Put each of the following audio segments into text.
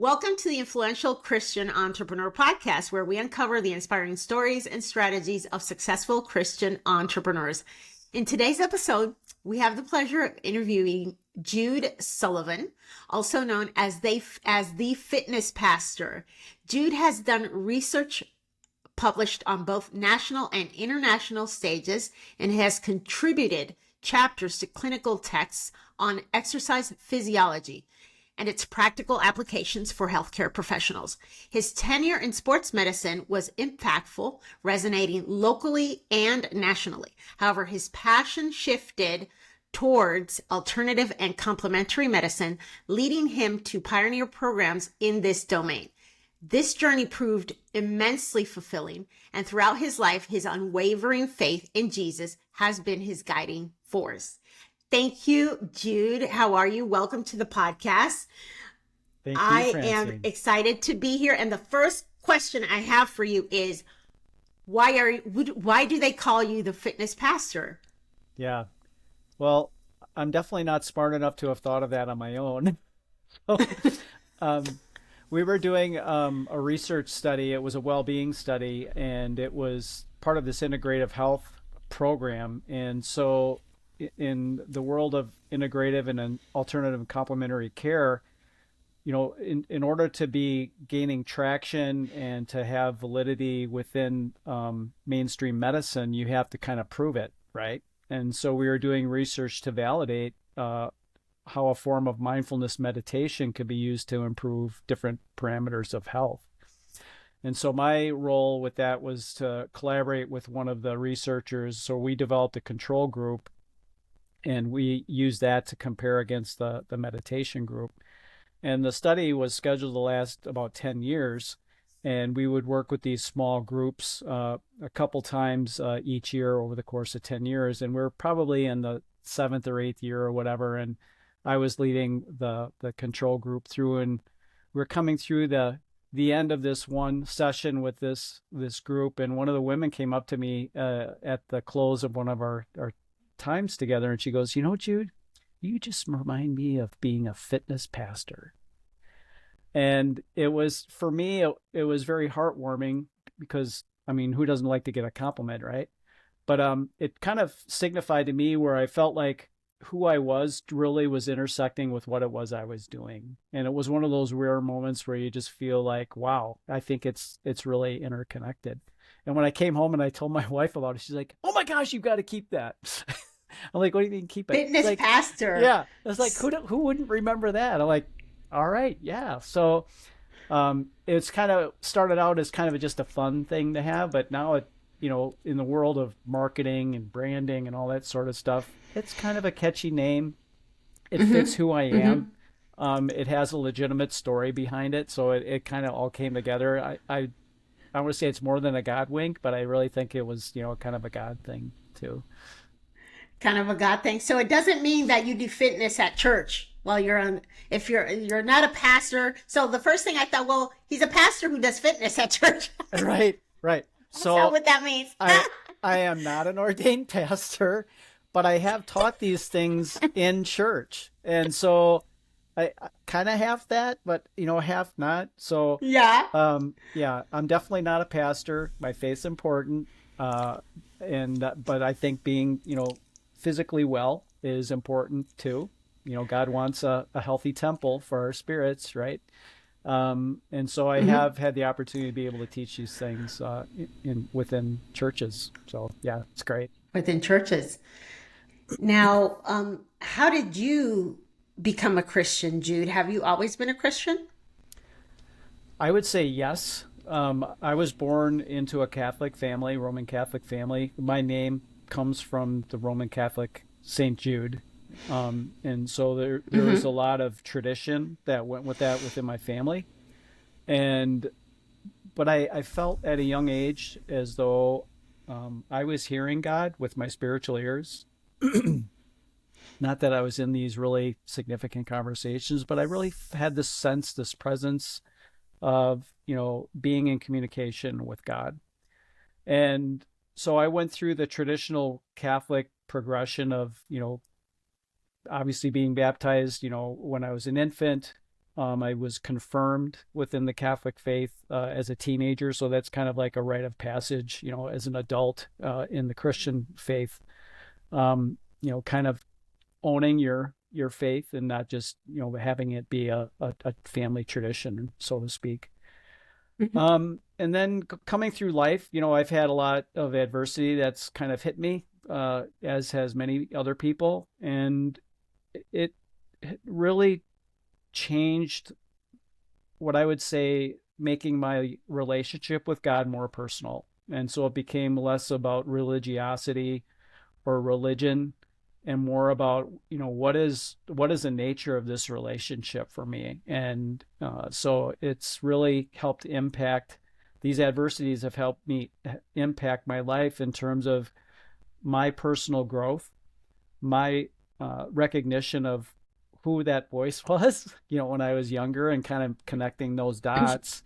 Welcome to the Influential Christian Entrepreneur Podcast, where we uncover the inspiring stories and strategies of successful Christian entrepreneurs. In today's episode, we have the pleasure of interviewing Jude Sullivan, also known as the Fitness Pastor. Jude has done research published on both national and international stages and has contributed chapters to clinical texts on exercise physiology and its practical applications for healthcare professionals. His tenure in sports medicine was impactful, resonating locally and nationally. However, his passion shifted towards alternative and complementary medicine, leading him to pioneer programs in this domain. This journey proved immensely fulfilling, and throughout his life, his unwavering faith in Jesus has been his guiding force. Thank you, Jude. How are you? Welcome to the podcast. Thank you, I Francine. am excited to be here. And the first question I have for you is, why do they call you the Fitness Pastor? Yeah. Well, I'm definitely not smart enough to have thought of that on my own. So, we were doing a research study. It was a well-being study, and it was part of this integrative health program. And so in the world of integrative and alternative and complementary care, you know, in order to be gaining traction and to have validity within mainstream medicine, you have to kind of prove it, right? And so we were doing research to validate how a form of mindfulness meditation could be used to improve different parameters of health. And so my role with that was to collaborate with one of the researchers. So we developed a control group, and we used that to compare against the meditation group. And the study was scheduled to last about 10 years. And we would work with these small groups a couple times each year over the course of 10 years. And we're probably in the 7th or 8th year or whatever. And I was leading the control group through, and we're coming through the end of this one session with this group. And one of the women came up to me at the close of one of our times together, and she goes, "You know, Jude, you just remind me of being a fitness pastor." And it was, for me, it was very heartwarming because, I mean, who doesn't like to get a compliment, right? But it kind of signified to me where I felt like who I was really was intersecting with what it was I was doing. And it was one of those rare moments where you just feel like, wow, I think it's really interconnected. And when I came home and I told my wife about it, she's like, "Oh my gosh, you've got to keep that." I'm like, "What do you mean keep it?" Fitness like, Pastor. Yeah. It's like, who wouldn't remember that? I'm like, all right, yeah. So it's kind of started out as kind of just a fun thing to have, but now it, you know, in the world of marketing and branding and all that sort of stuff, it's kind of a catchy name. It fits who I am. It has a legitimate story behind it. So it kind of all came together. I want to say it's more than a God wink, but I really think it was, you know, kind of a God thing too. Kind of a God thing. So it doesn't mean that you do fitness at church while you're on, if you're not a pastor. So the first thing I thought, well, he's a pastor who does fitness at church. Right. So That's not what that means. I am not an ordained pastor, but I have taught these things in church. And so I kind of half that, but, you know, half not. So Yeah. I'm definitely not a pastor. My faith's important. But I think being, you know, physically well is important too. You know, God wants a healthy temple for our spirits, right? And so I have had the opportunity to be able to teach these things within churches. So yeah, it's great. Within churches. Now, how did you become a Christian, Jude? Have you always been a Christian? I would say yes. I was born into a Catholic family, Roman Catholic family. My name comes from the Roman Catholic St. Jude. And so there was a lot of tradition that went with that within my family. But I felt at a young age as though I was hearing God with my spiritual ears. Not that I was in these really significant conversations, but I really had this sense, this presence of, you know, being in communication with God. And so I went through the traditional Catholic progression of, you know, obviously being baptized, you know, when I was an infant, I was confirmed within the Catholic faith as a teenager, so that's kind of like a rite of passage, as an adult in the Christian faith. Kind of owning your faith and not just having it be a family tradition, so to speak. And then coming through life, I've had a lot of adversity that's kind of hit me, as has many other people, and it really changed what I would say, making my relationship with God more personal. And so it became less about religiosity or religion and more about, what is the nature of this relationship for me. And so it's really helped impact, these adversities have helped me impact my life in terms of my personal growth, my recognition of who that voice was, when I was younger, and kind of connecting those dots.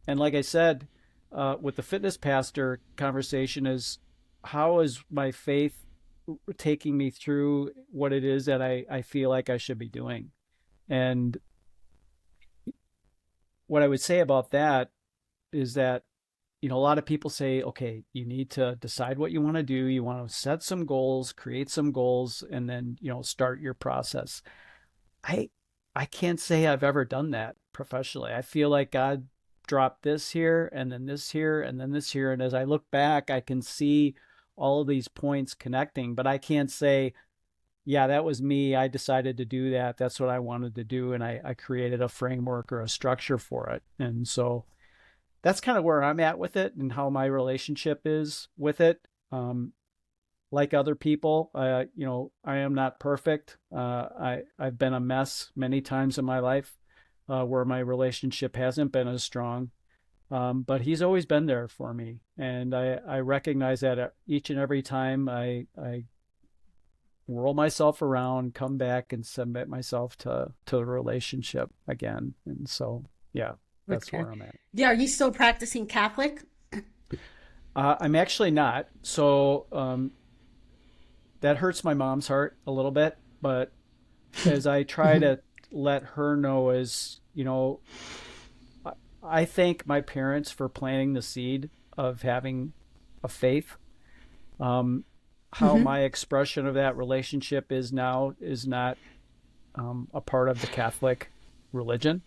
And like I said, with the fitness pastor conversation, is how is my faith taking me through what it is that I feel like I should be doing. And what I would say about that is that, a lot of people say, okay, you need to decide what you want to do. You want to set some goals, create some goals, and then, start your process. I can't say I've ever done that professionally. I feel like God dropped this here and then this here and then this here. And as I look back, I can see all of these points connecting, but I can't say, yeah, that was me. I decided to do that. That's what I wanted to do. And I created a framework or a structure for it. And so that's kind of where I'm at with it and how my relationship is with it. Like other people, I am not perfect. I've been a mess many times in my life where my relationship hasn't been as strong. But he's always been there for me. And I recognize that each and every time I whirl myself around, come back and submit myself to the relationship again. And so, yeah, that's where I'm at. Yeah. Are you still practicing Catholic? I'm actually not. So that hurts my mom's heart a little bit. But as I try to let her know, I thank my parents for planting the seed of having a faith. How my expression of that relationship is now is not a part of the Catholic religion.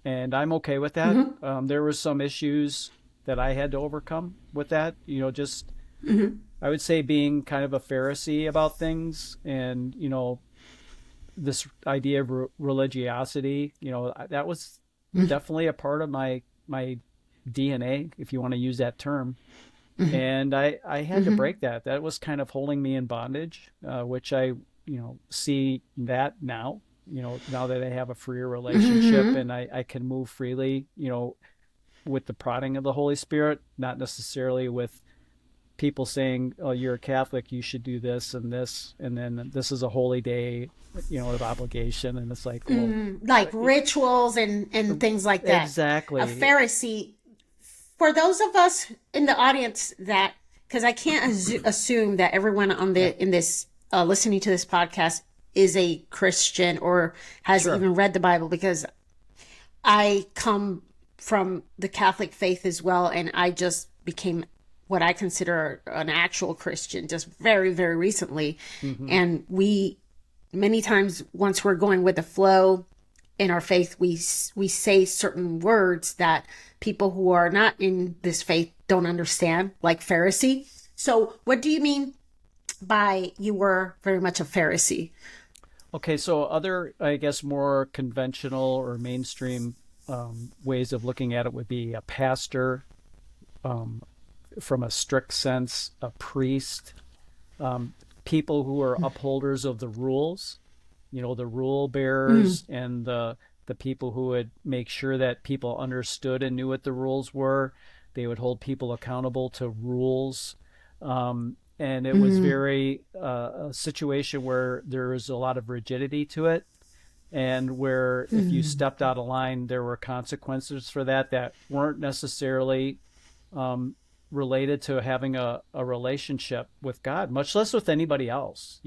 And I'm okay with that. There were some issues that I had to overcome with that, I would say being kind of a Pharisee about things, and, this idea of religiosity, that was definitely a part of my DNA, if you want to use that term. And I had to break that. That was kind of holding me in bondage, which I, see that now, now that I have a freer relationship and I can move freely, with the prodding of the Holy Spirit, not necessarily with people saying, oh, you're a Catholic, you should do this, and then this is a holy day, of obligation. And it's like, well, like rituals and things like that. Exactly. A Pharisee. For those of us in the audience that, because I can't assume that everyone in this listening to this podcast is a Christian or has even read the Bible, because I come from the Catholic faith as well, and I just became what I consider an actual Christian just very, very recently. And we, many times, once we're going with the flow in our faith, we say certain words that people who are not in this faith don't understand, like Pharisee. So what do you mean by you were very much a Pharisee? Okay, so other, I guess, more conventional or mainstream ways of looking at it would be a pastor, from a strict sense, a priest, people who are upholders of the rules, the rule bearers, and the people who would make sure that people understood and knew what the rules were. They would hold people accountable to rules. And it was very a situation where there was a lot of rigidity to it, and where if you stepped out of line, there were consequences for that weren't necessarily related to having a relationship with God, much less with anybody else.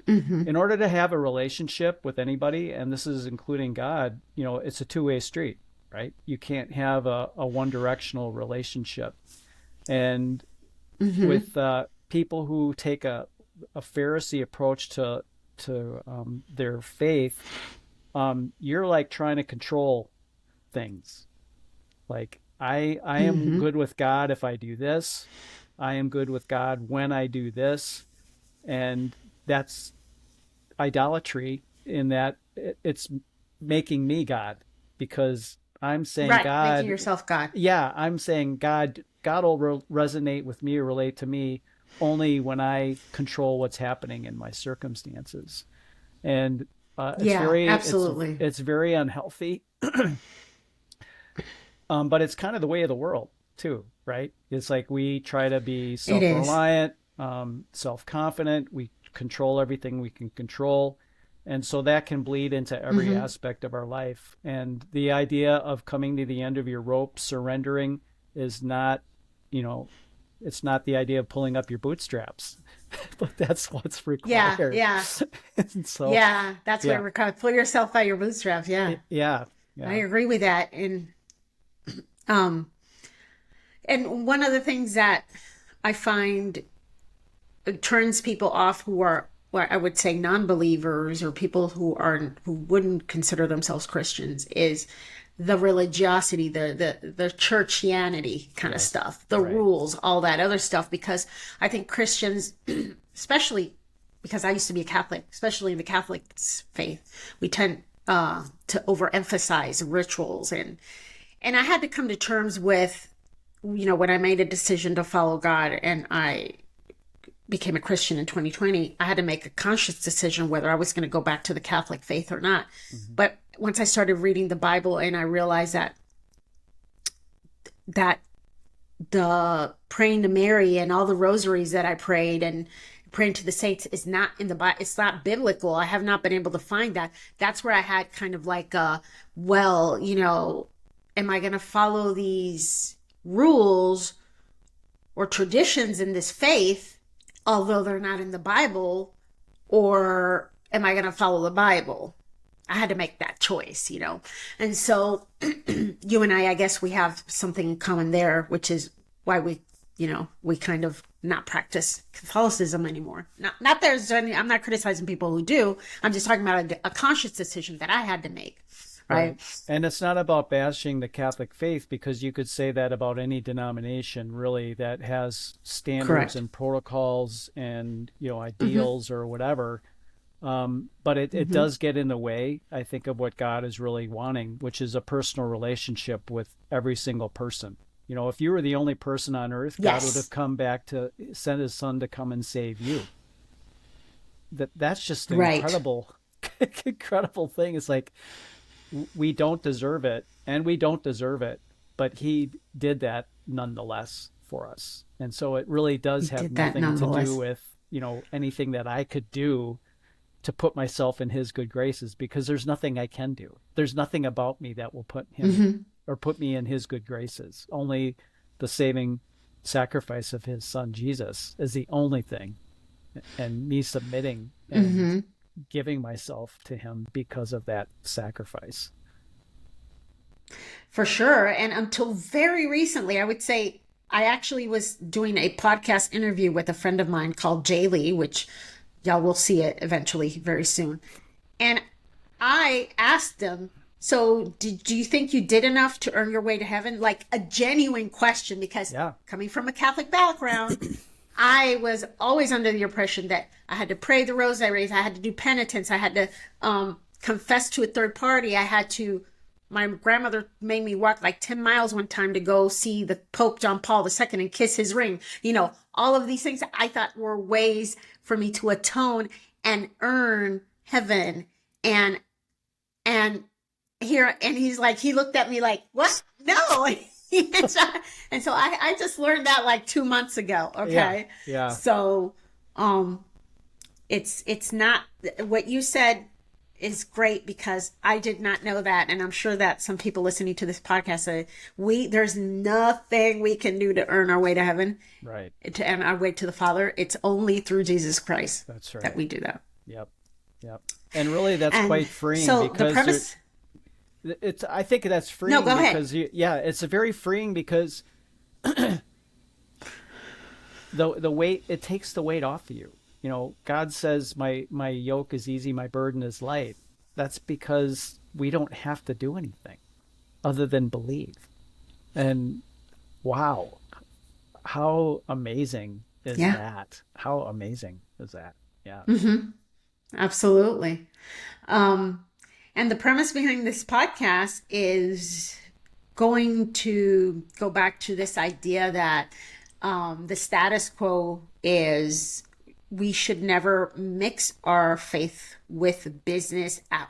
In order to have a relationship with anybody, and this is including God, it's a two-way street, right? You can't have a one-directional relationship. And with people who take a Pharisee approach to their faith, you're like trying to control things. Like I am good with God if I do this. I am good with God when I do this. And that's idolatry in that it's making me God, because I'm saying God, making yourself God. Yeah, I'm saying God will resonate with me or relate to me only when I control what's happening in my circumstances. And absolutely. It's very unhealthy. But it's kind of the way of the world too, right? It's like we try to be self-reliant, self-confident. We control everything we can control. And so that can bleed into every aspect of our life. And the idea of coming to the end of your rope, surrendering, is not, it's not the idea of pulling up your bootstraps, but that's what's required. Yeah. And so, that's what we're called. Pull yourself by your bootstraps. Yeah. I agree with that. And one of the things that I find turns people off who are, what I would say, non-believers, or people who wouldn't consider themselves Christians, is the religiosity, the churchianity kind of stuff, the rules, all that other stuff. Because I think Christians, especially because I used to be a Catholic, especially in the Catholic faith, we tend to overemphasize rituals. And I had to come to terms with, when I made a decision to follow God and I became a Christian in 2020, I had to make a conscious decision whether I was going to go back to the Catholic faith or not. But once I started reading the Bible, and I realized that the praying to Mary and all the rosaries that I prayed and praying to the saints is not in the Bible. It's not biblical. I have not been able to find that. That's where I had kind of like am I going to follow these rules or traditions in this faith, although they're not in the Bible, or am I going to follow the Bible? I had to make that choice, And so you and I guess we have something in common there, which is why we kind of not practice Catholicism anymore. Not there's any, I'm not criticizing people who do. I'm just talking about a conscious decision that I had to make. Right. And it's not about bashing the Catholic faith, because you could say that about any denomination really that has standards and protocols and, ideals or whatever. But it does get in the way, I think, of what God is really wanting, which is a personal relationship with every single person. If you were the only person on earth, God would have come back to send his son to come and save you. That's just an incredible thing. It's like, we don't deserve it, but he did that nonetheless for us. And so it really does have nothing to do with, anything that I could do to put myself in his good graces, because there's nothing I can do. There's nothing about me that will put him or put me in his good graces. Only the saving sacrifice of his son, Jesus, is the only thing. And me submitting and giving myself to him because of that sacrifice. For sure. And until very recently, I would say, I actually was doing a podcast interview with a friend of mine called Jay Lee, which y'all will see it eventually very soon. And I asked him, so do you think you did enough to earn your way to heaven? Like a genuine question, because coming from a Catholic background, I was always under the impression that I had to pray the rosaries, I had to do penitence, I had to confess to a third party, my grandmother made me walk like 10 miles one time to go see the Pope John Paul II and kiss his ring. All of these things I thought were ways for me to atone and earn heaven. And he's like, he looked at me like, what? No. And so I just learned that like 2 months ago. Okay. Yeah. So, it's not what you said is great, because I did not know that. And I'm sure that some people listening to this podcast say, there's nothing we can do to earn our way to heaven. Right. To earn our way to the Father. It's only through Jesus Christ. That's right. That we do that. Yep. Yep. And really, that's And quite freeing so the because premise, I think that's no, freeing go ahead. because yeah, it's a very freeing because the weight, it takes the weight off of you. God says my yoke is easy, my burden is light. That's because we don't have to do anything other than believe. And wow, how amazing is Yeah, that? How amazing is that? Yeah. absolutely. Um, and the premise behind this podcast is going to go back to this idea that the status quo is we should never mix our faith with business at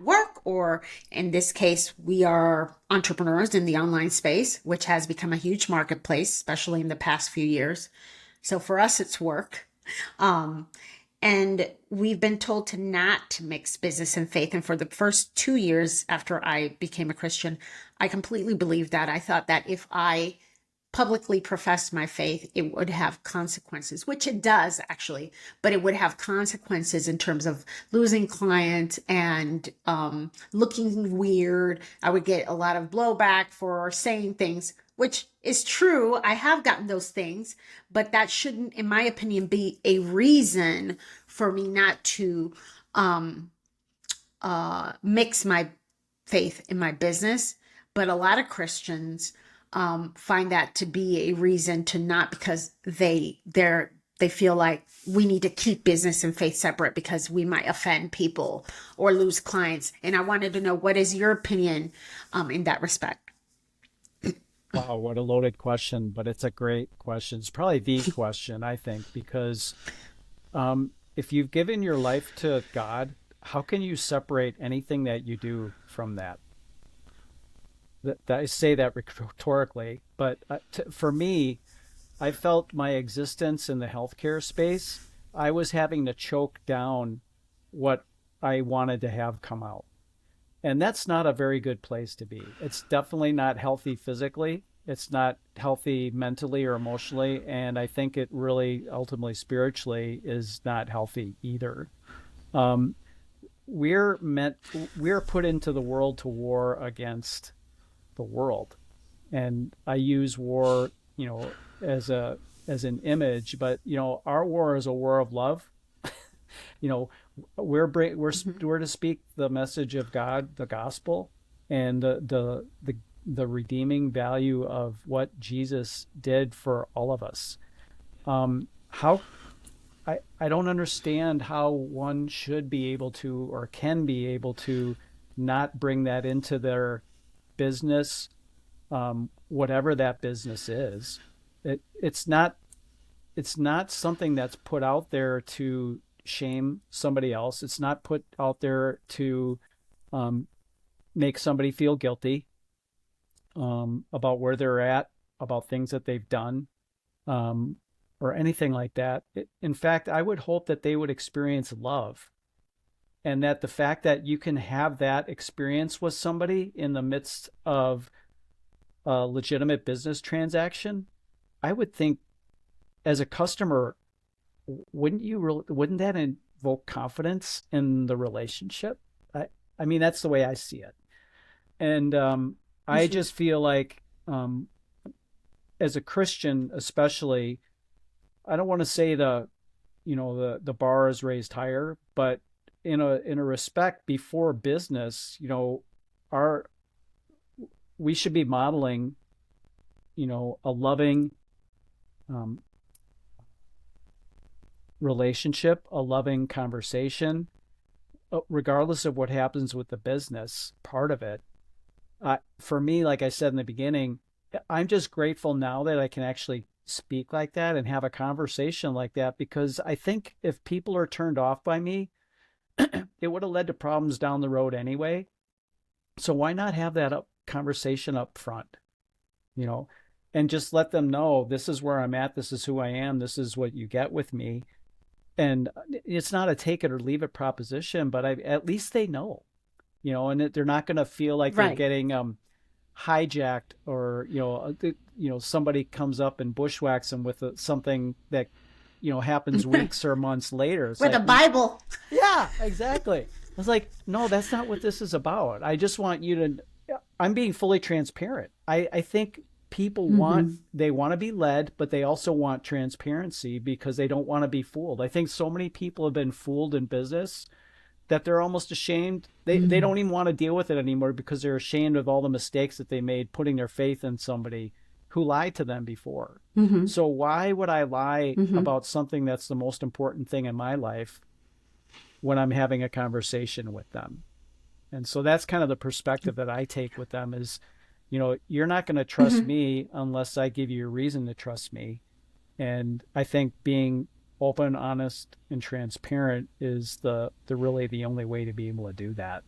work, or in this case, we are entrepreneurs in the online space, which has become a huge marketplace, especially in the past few years. So for us, it's work. Um, and we've been told to not mix business and faith. And for the first 2 years after I became a Christian, I completely believed that. I thought that if I publicly professed my faith, it would have consequences, which it does actually, but it would have consequences in terms of losing clients and looking weird. I would get a lot of blowback for saying things, which is true. I have gotten those things, but that shouldn't, in my opinion, be a reason for me not to um, mix my faith in my business. But a lot of Christians find that to be a reason to not, because they feel like we need to keep business and faith separate because we might offend people or lose clients. And I wanted to know, what is your opinion in that respect? Wow, what a loaded question, but it's a great question. It's probably the question, I think, because if you've given your life to God, how can you separate anything that you do from that? I say that rhetorically, but for me, I felt my existence in the healthcare space, I was having to choke down what I wanted to have come out. And that's not a very good place to be. It's definitely not healthy physically. It's not healthy mentally or emotionally. And I think it really ultimately spiritually is not healthy either. Um, we're meant, we're put into the world to war against the world. And I use war, as an image, but our war is a war of love. you know we're to speak the message of God, the gospel, and the redeeming value of what Jesus did for all of us. How I don't understand how one should be able to or can be able to not bring that into their business, whatever that business is. It's not something that's put out there to shame somebody else. It's not put out there to um, make somebody feel guilty about where they're at, about things that they've done, um, or anything like that. In fact, I would hope that they would experience love, and that the fact that you can have that experience with somebody in the midst of a legitimate business transaction, I would think as a customer, wouldn't that invoke confidence in the relationship? I mean, that's the way I see it. And I Mhm. just feel like, as a Christian especially, I don't want to say the bar is raised higher, but in a respect, before business, our we should be modeling, a loving um, relationship, a loving conversation, regardless of what happens with the business part of it. For me, like I said in the beginning, I'm just grateful now that I can actually speak like that and have a conversation like that, because I think if people are turned off by me, it would have led to problems down the road anyway. So why not have that conversation up front, you know, and just let them know this is where I'm at, this is who I am, this is what you get with me. And it's not a take it or leave it proposition, but at least they know, and they're not going to feel like they're Right. getting hijacked, or somebody comes up and bushwhacks them with something that happens weeks or months later. It's with like, a Bible. yeah, exactly. I was like, no, that's not what this is about. I just want you to, I'm being fully transparent. I think people they want to be led, but they also want transparency because they don't want to be fooled. I think so many people have been fooled in business that they're almost ashamed. They don't even want to deal with it anymore because they're ashamed of all the mistakes that they made putting their faith in somebody who lied to them before. So why would I lie about something that's the most important thing in my life when I'm having a conversation with them? And so that's kind of the perspective that I take with them is, you're not going to trust me unless I give you a reason to trust me. And I think being open, honest, and transparent is the really the only way to be able to do that.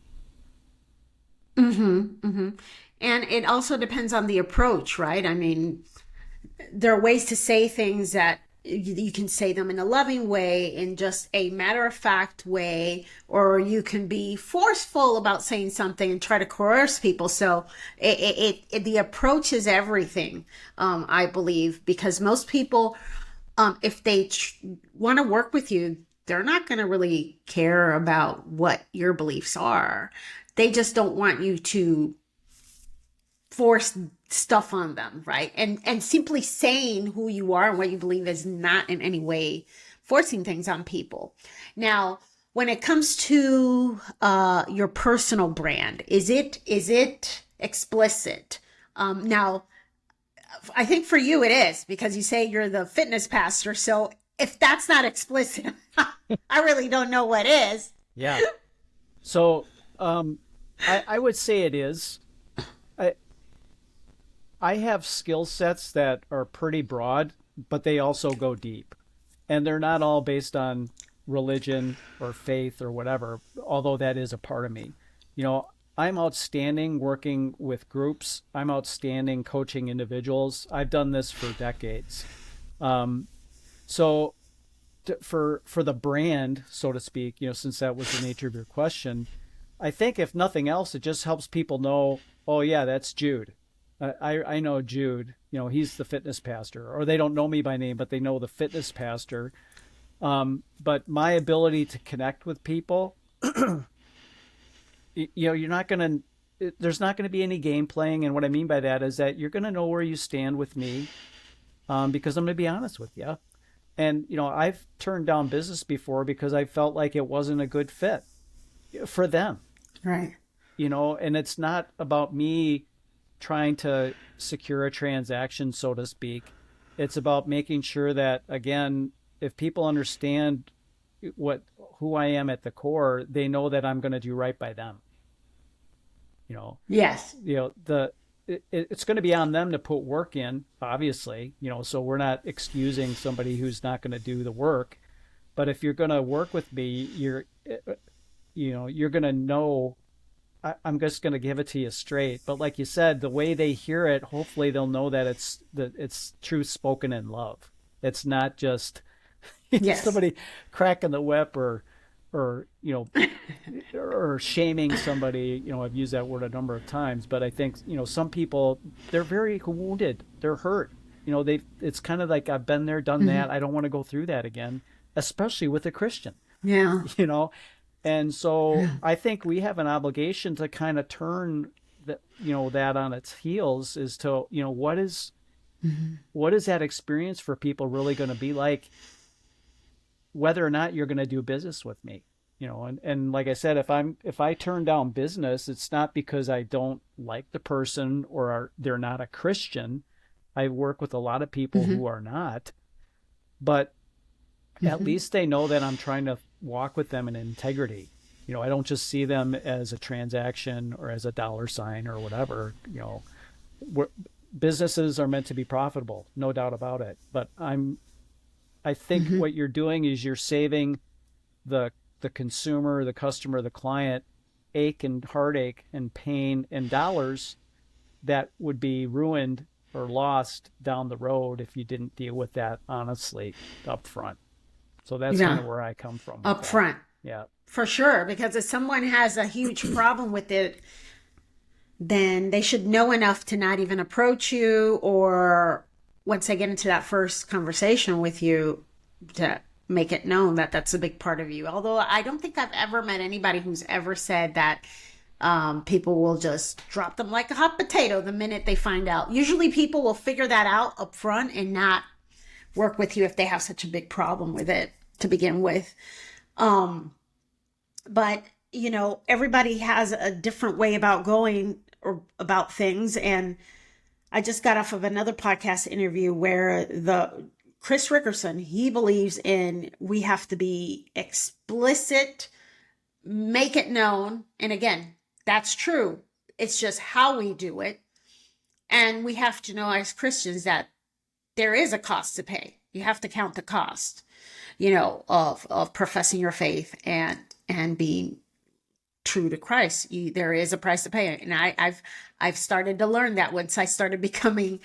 And it also depends on the approach, right? I mean, there are ways to say things that you can say them in a loving way, in just a matter-of-fact way, or you can be forceful about saying something and try to coerce people. So the approach is everything, I believe, because most people, if they want to work with you, they're not going to really care about what your beliefs are. They just don't want you to force stuff on them, right? And simply saying who you are and what you believe is not in any way forcing things on people. Now, when it comes to your personal brand, is it explicit? Now, I think for you it is, because you say you're the fitness pastor. So if that's not explicit, I really don't know what is. Yeah. So I would say it is. I have skill sets that are pretty broad, but they also go deep. And they're not all based on religion or faith or whatever, although that is a part of me. I'm outstanding working with groups. I'm outstanding coaching individuals. I've done this for decades. So for the brand, so to speak, since that was the nature of your question, I think if nothing else, it just helps people know, oh yeah, that's Jude. I know Jude, he's the fitness pastor, or they don't know me by name, but they know the fitness pastor. But my ability to connect with people, you're not going to, there's not going to be any game playing. And what I mean by that is that you're going to know where you stand with me, because I'm going to be honest with you. And, I've turned down business before because I felt like it wasn't a good fit for them. Right. And it's not about me trying to secure a transaction, so to speak. It's about making sure that, again, if people understand who I am at the core, they know that I'm going to do right by them. Yes. It's going to be on them to put work in, obviously, so we're not excusing somebody who's not going to do the work. But if you're going to work with me, you're going to know I'm just going to give it to you straight. But like you said, the way they hear it, hopefully they'll know that it's truth spoken in love. It's not just somebody cracking the whip or shaming somebody. I've used that word a number of times, but I think, some people, they're very wounded. They're hurt. It's kind of like, I've been there, done that. I don't want to go through that again, especially with a Christian. Yeah. And so I think we have an obligation to kind of turn that on its heels, is to, what is that experience for people really going to be like, whether or not you're going to do business with me, and like I said, if I turn down business, it's not because I don't like the person or they're not a Christian. I work with a lot of people who are not, but at least they know that I'm trying to walk with them in integrity. I don't just see them as a transaction or as a dollar sign or whatever. Businesses are meant to be profitable, no doubt about it. But I think what you're doing is you're saving the consumer, the customer, the client, ache and heartache and pain and dollars that would be ruined or lost down the road if you didn't deal with that honestly up front. So that's kind of where I come from. Up front. Yeah. For sure. Because if someone has a huge problem with it, then they should know enough to not even approach you, or once they get into that first conversation with you, to make it known that that's a big part of you. Although I don't think I've ever met anybody who's ever said that people will just drop them like a hot potato the minute they find out. Usually people will figure that out up front and not work with you if they have such a big problem with it to begin with. But you know, everybody has a different way about going or about things. And I just got off of another podcast interview where the Chris Rickerson, he believes in, we have to be explicit, make it known. And again, that's true. It's just how we do it. And we have to know as Christians that there is a cost to pay. You have to count the cost, you know, of professing your faith and being true to Christ. There is a price to pay. And I've started to learn that once I started becoming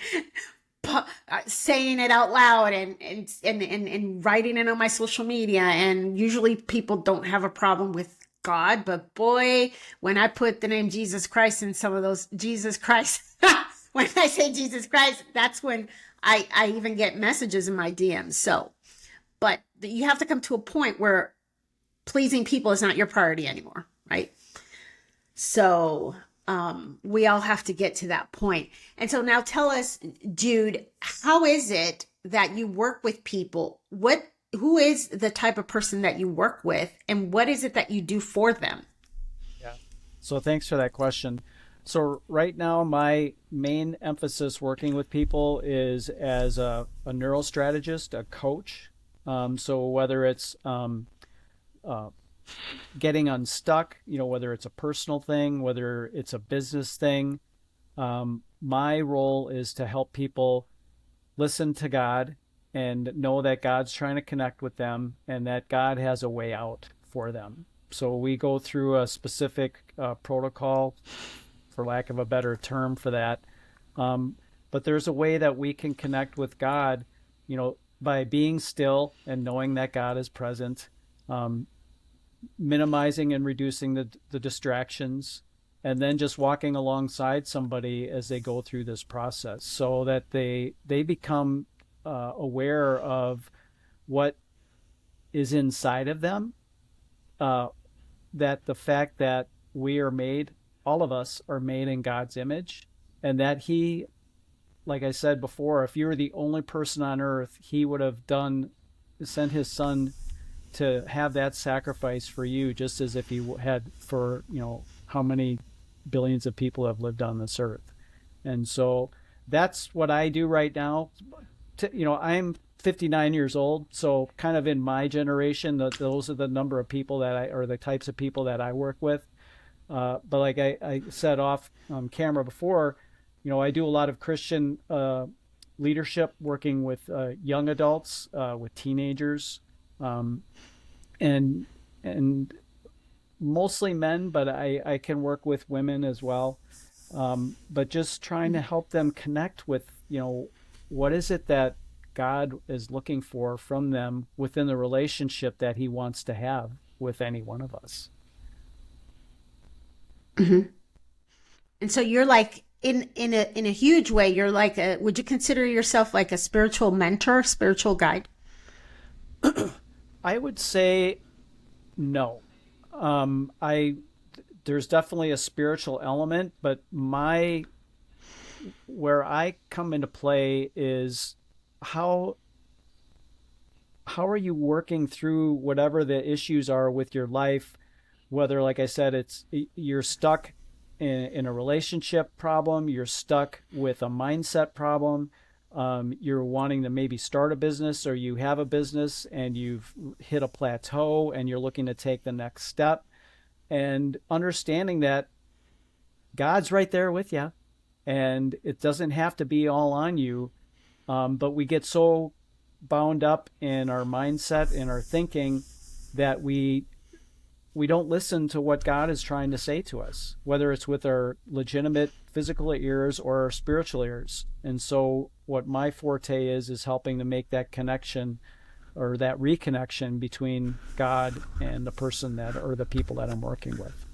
saying it out loud and writing it on my social media. And usually people don't have a problem with God, but boy, when I put the name Jesus Christ in some of those, Jesus Christ, when I say Jesus Christ, that's when I even get messages in my DMs. So, but you have to come to a point where pleasing people is not your priority anymore, right? So we all have to get to that point. And so now tell us, Jude, how is it that you work with people? Who is the type of person that you work with, and what is it that you do for them? Yeah. So thanks for that question. So right now, my main emphasis working with people is as a neurostrategist, a coach. So whether it's getting unstuck, you know, whether it's a personal thing, whether it's a business thing, my role is to help people listen to God and know that God's trying to connect with them and that God has a way out for them. So we go through a specific protocol, for lack of a better term for that. But there's a way that we can connect with God, you know, by being still and knowing that God is present, minimizing and reducing the distractions, and then just walking alongside somebody as they go through this process so that they become aware of what is inside of them, that the fact that we are made, all of us are made in God's image, and that He, like I said before, if you were the only person on earth, He would have sent His Son to have that sacrifice for you, just as if He had for, you know, how many billions of people have lived on this earth. And so that's what I do right now. You know, I'm 59 years old, so kind of in my generation, those are the number of people or the types of people that I work with. But like I said off camera before, you know, I do a lot of Christian leadership, working with young adults, with teenagers, and mostly men, but I can work with women as well. But just trying to help them connect with, you know, what is it that God is looking for from them within the relationship that He wants to have with any one of us. Mm-hmm. And so you're like, in a huge way, you're like would you consider yourself like a spiritual mentor, spiritual guide? I would say no. There's definitely a spiritual element, but where I come into play is how are you working through whatever the issues are with your life, whether, like I said, you're stuck in a relationship problem, you're stuck with a mindset problem, you're wanting to maybe start a business, or you have a business and you've hit a plateau and you're looking to take the next step, and understanding that God's right there with you and it doesn't have to be all on you. But we get so bound up in our mindset and our thinking that we don't listen to what God is trying to say to us, whether it's with our legitimate physical ears or our spiritual ears. And so what my forte is helping to make that connection, or that reconnection between God and the person or the people that I'm working with.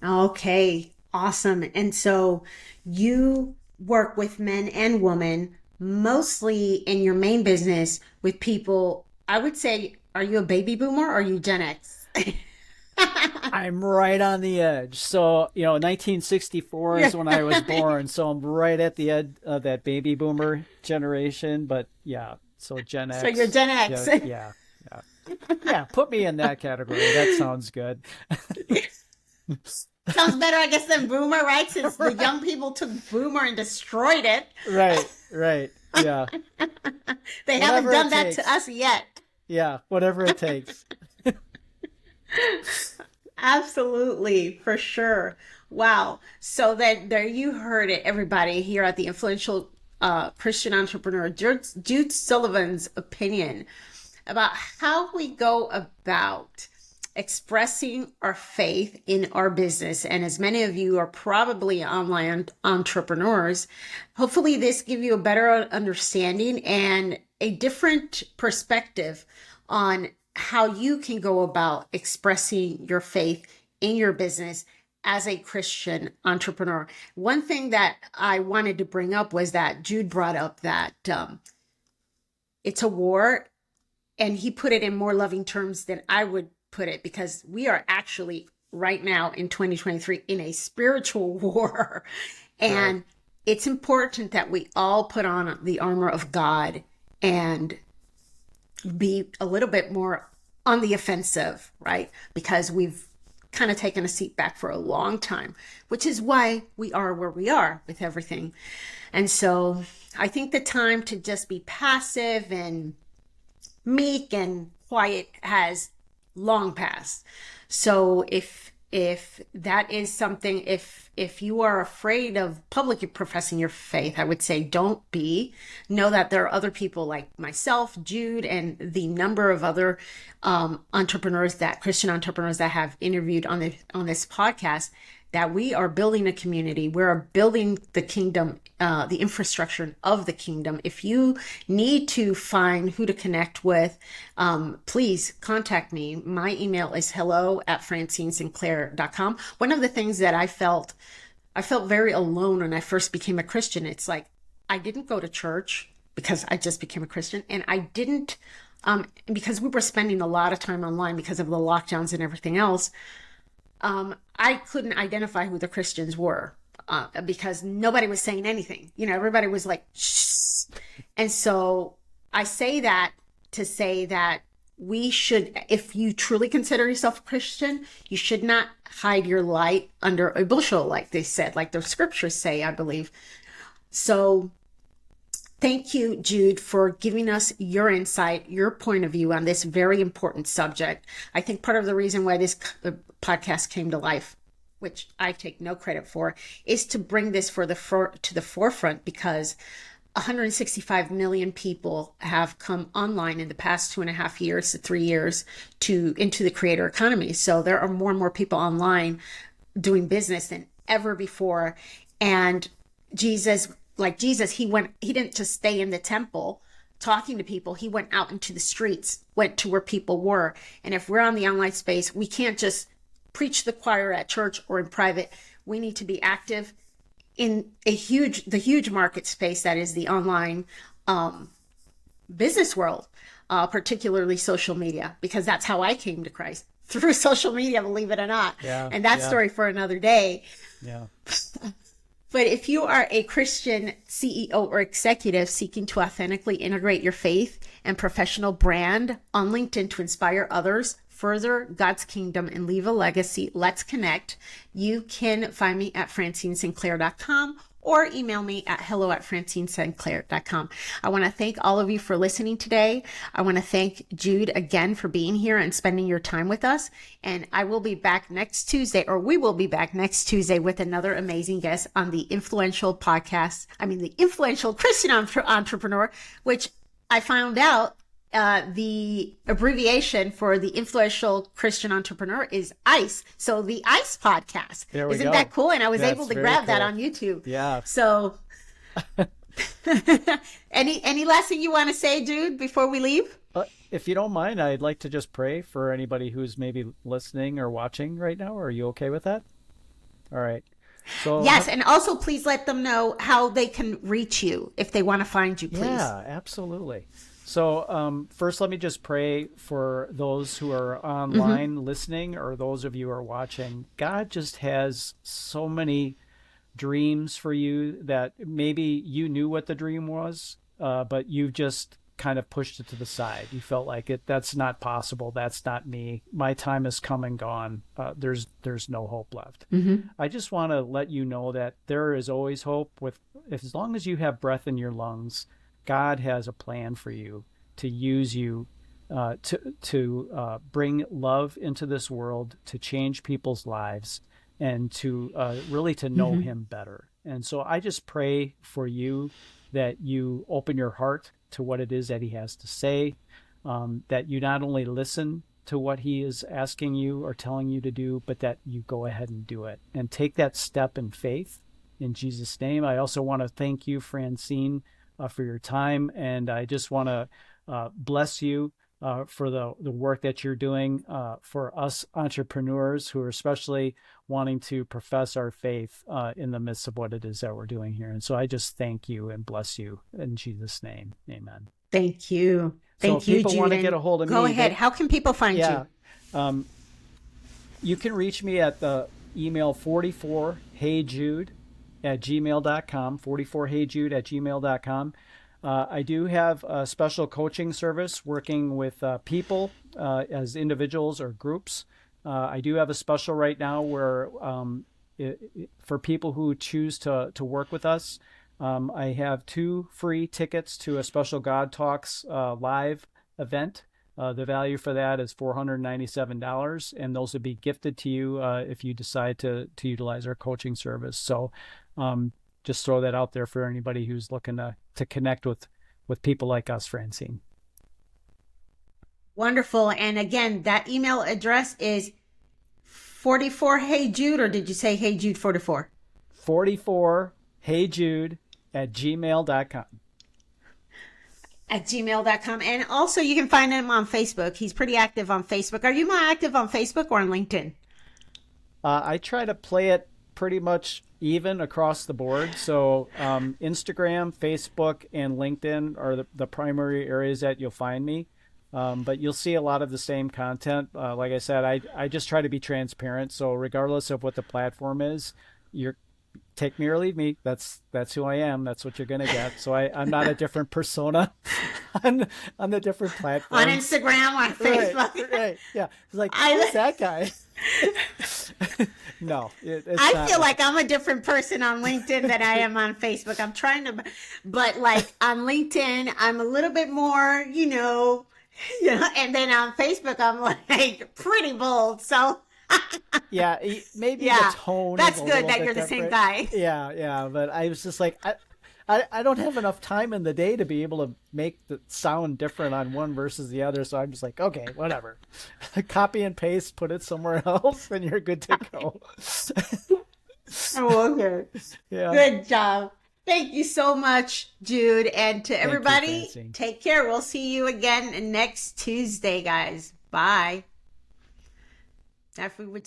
Okay, awesome. And so you work with men and women mostly in your main business with people, I would say, are you a baby boomer or are you Gen X? I'm right on the edge. So, 1964 is when I was born. So I'm right at the edge of that baby boomer generation. But yeah, so Gen So you're X. Gen X. Yeah, yeah, yeah. Yeah, put me in that category. That sounds good. Sounds better, I guess, than boomer, right? Since the young people took boomer and destroyed it. Right. Yeah. They Whatever haven't done it that takes. to us yet. Yeah, whatever it takes. Absolutely, for sure. Wow. So that there you heard it, everybody, here at the influential Christian entrepreneur Jude Sullivan's opinion about how we go about expressing our faith in our business. And as many of you are probably online entrepreneurs, hopefully this give you a better understanding and a different perspective on how you can go about expressing your faith in your business as a Christian entrepreneur. One thing that I wanted to bring up was that Jude brought up that it's a war, and he put it in more loving terms than I would put it, because we are actually right now in 2023 in a spiritual war. And Right. it's important that we all put on the armor of God and be a little bit more on the offensive, right? Because we've kind of taken a seat back for a long time, which is why we are where we are with everything. And so I think the time to just be passive and meek and quiet has long passed. So if that is something, if you are afraid of publicly professing your faith, I would say don't be. Know that there are other people like myself, Jude, and the number of other Christian entrepreneurs that have interviewed on this podcast, that we are building a community. We're building the kingdom, the infrastructure of the kingdom. If you need to find who to connect with, please contact me. My email is hello@francine.sinclair.com. One of the things that I felt very alone when I first became a Christian. It's like, I didn't go to church because I just became a Christian, and I didn't, because we were spending a lot of time online because of the lockdowns and everything else. I couldn't identify who the Christians were, because nobody was saying anything. Everybody was like, shh. And so I say that to say that we should, if you truly consider yourself a Christian, you should not hide your light under a bushel, like they said, like the scriptures say, I believe. So thank you, Jude, for giving us your insight, your point of view on this very important subject. I think part of the reason why this podcast came to life, which I take no credit for, is to bring this to the forefront, because 165 million people have come online in the past 2.5 years to 3 years into the creator economy. So there are more and more people online doing business than ever before. And Jesus, he didn't just stay in the temple talking to people. He went out into the streets, went to where people were. And if we're on the online space, we can't just preach the choir at church or in private. We need to be active in the huge market space that is the online business world, particularly social media, because that's how I came to Christ, through social media, believe it or not. Yeah. And that story for another day. Yeah. But if you are a Christian CEO or executive seeking to authentically integrate your faith and professional brand on LinkedIn to inspire others, further God's kingdom, and leave a legacy, let's connect. You can find me at francine.sinclair.com or email me at hello@francine.sinclair.com. I want to thank all of you for listening today. I want to thank Jude again for being here and spending your time with us. And I will be back next Tuesday, or we will be back next Tuesday with another amazing guest on the influential Christian entrepreneur, which I found out the abbreviation for the influential Christian entrepreneur is ICE. So the ICE podcast. There we Isn't go. that cool? And I was That's able to very grab that cool. on YouTube. Yeah. So any last thing you want to say, Jude, before we leave? If you don't mind, I'd like to just pray for anybody who's maybe listening or watching right now. Are you okay with that? All right. So Yes, and also please let them know how they can reach you if they want to find you, please. yeah, absolutely. So first, let me just pray for those who are online listening, or those of you who are watching. God just has so many dreams for you that maybe you knew what the dream was, but you've just kind of pushed it to the side. You felt like that's not possible. That's not me. My time has come and gone. There's no hope left. I just want to let you know that there is always hope. As long as you have breath in your lungs, God has a plan for you to use you to bring love into this world, to change people's lives, and to really to know Him better. And so I just pray for you that you open your heart to what it is that He has to say, that you not only listen to what He is asking you or telling you to do, but that you go ahead and do it and take that step in faith in Jesus' name. I also want to thank you, Francine, for your time, and I just want to bless you for the work that you're doing for us entrepreneurs who are especially wanting to profess our faith in the midst of what it is that we're doing here. And so I just thank you and bless you in Jesus' name. Amen. Thank you. Thank so you, people Jude. want to get a hold of me. Go ahead. How can people find you? You can reach me at the email 44heyjude@gmail.com, 44heyjude@gmail.com. I do have a special coaching service working with people as individuals or groups. I do have a special right now where for people who choose to work with us, I have 2 free tickets to a special God Talks live event. The value for that is $497, and those would be gifted to you if you decide to utilize our coaching service. So just throw that out there for anybody who's looking to connect with people like us, Francine. Wonderful. And again, that email address is 44heyjude, or did you say Hey Jude 44? 44heyjude@gmail.com. At gmail.com. And also you can find him on Facebook. He's pretty active on Facebook. Are you more active on Facebook or on LinkedIn? I try to play it pretty much even across the board. So Instagram, Facebook, and LinkedIn are the primary areas that you'll find me. But you'll see a lot of the same content. Like I said, I just try to be transparent. So regardless of what the platform is, take me or leave me. That's who I am. That's what you're going to get. So I'm not a different persona on the different platforms. On Instagram, on Facebook. Right. Yeah. It's like, who's that guy? No, I feel like I'm a different person on LinkedIn than I am on Facebook. I'm trying to, but like on LinkedIn, I'm a little bit more, and then on Facebook, I'm like pretty bold. So yeah, maybe the tone. That's is good that you're different. The same guy. Yeah. But I was just like, I don't have enough time in the day to be able to make the sound different on one versus the other. So I'm just like, okay, whatever. Copy and paste, put it somewhere else, and you're good to go. Oh, okay. Yeah. Good job. Thank you so much, Jude. And to everybody, take care. We'll see you again next Tuesday, guys. Bye. Now, if we would